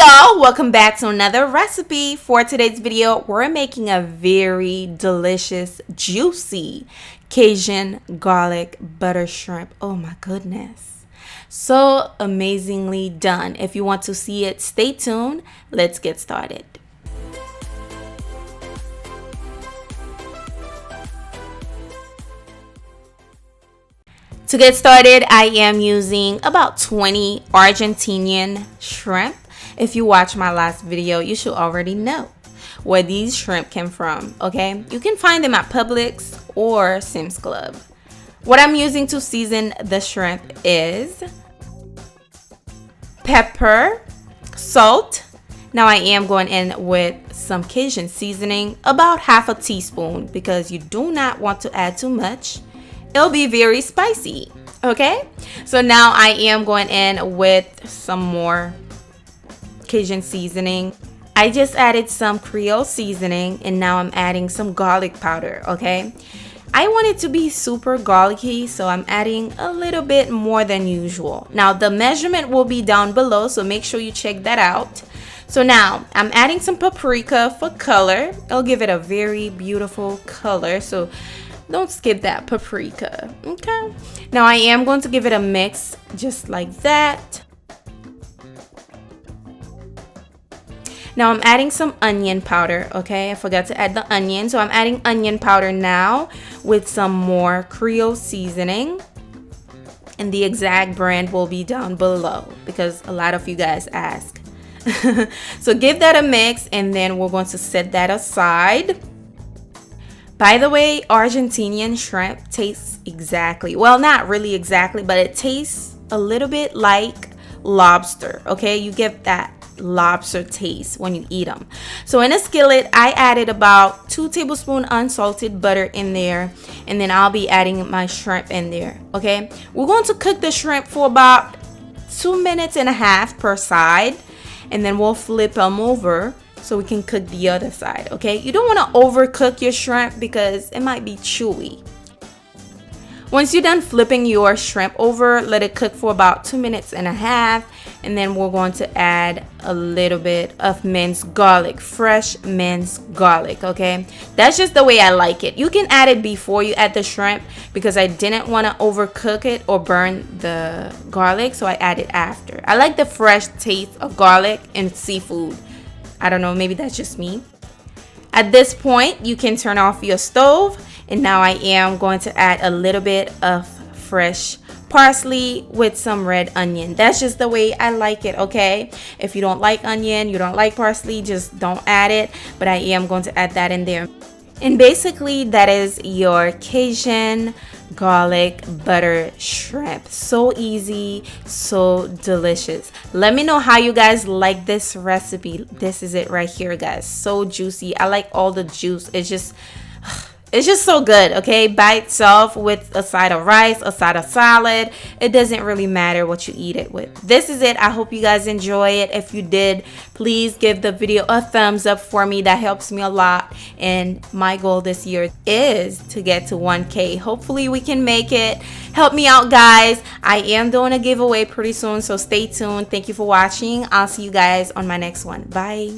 y'all, welcome back to another recipe. For today's video, we're making a very delicious, juicy Cajun garlic butter shrimp. Oh my goodness, so amazingly done. If you want to see it, stay tuned. Let's get started. To get started, I am using about 20 Argentinian shrimp. If you watch my last video, you should already know where these shrimp came from, okay? You can find them at Publix or Sam's Club. What I'm using to season the shrimp is pepper, salt. Now I am going in with some Cajun seasoning, about half a teaspoon, because you do not want to add too much. It'll be very spicy, okay? So now I am going in with some more Cajun seasoning. I just added some Creole seasoning, and now I'm adding some garlic powder, okay? I want it to be super garlicky, so I'm adding a little bit more than usual. Now the measurement will be down below, so make sure you check that out. So now I'm adding some paprika for color. It'll give it a very beautiful color, so don't skip that paprika, okay? Now I am going to give it a mix just like that. Now I'm adding some onion powder, okay? I forgot to add the onion, so I'm adding onion powder now with some more Creole seasoning. And the exact brand will be down below because a lot of you guys ask. So give that a mix, and then we're going to set that aside. By the way, Argentinian shrimp tastes exactly, well, not really exactly, but it tastes a little bit like lobster, okay? You get that lobster taste when you eat them. So in a skillet, I added about 2 tablespoons unsalted butter in there, and then I'll be adding my shrimp in there, okay? We're going to cook the shrimp for about 2.5 minutes per side, and then we'll flip them over so we can cook the other side, okay? You don't want to overcook your shrimp because it might be chewy. Once you're done flipping your shrimp over, let it cook for about 2.5 minutes, and then we're going to add a little bit of minced garlic, fresh minced garlic, okay? That's just the way I like it. You can add it before you add the shrimp because I didn't want to overcook it or burn the garlic, so I added after. I like the fresh taste of garlic and seafood. I don't know, maybe that's just me. At this point, you can turn off your stove, and now I am going to add a little bit of fresh parsley with some red onion. That's just the way I like it, okay? If you don't like onion, you don't like parsley, just don't add it, but I am going to add that in there. And basically, that is your Cajun garlic butter shrimp. So easy, so delicious. Let me know how you guys like this recipe. This is it right here, guys. So juicy. I like all the juice. It's just so good, okay? By itself, with a side of rice, a side of salad, it doesn't really matter what you eat it with. This is it. I hope you guys enjoy it. If you did, please give the video a thumbs up for me. That helps me a lot. And my goal this year is to get to 1K. Hopefully we can make it. Help me out, guys. I am doing a giveaway pretty soon, so stay tuned. Thank you for watching. I'll see you guys on my next one. Bye.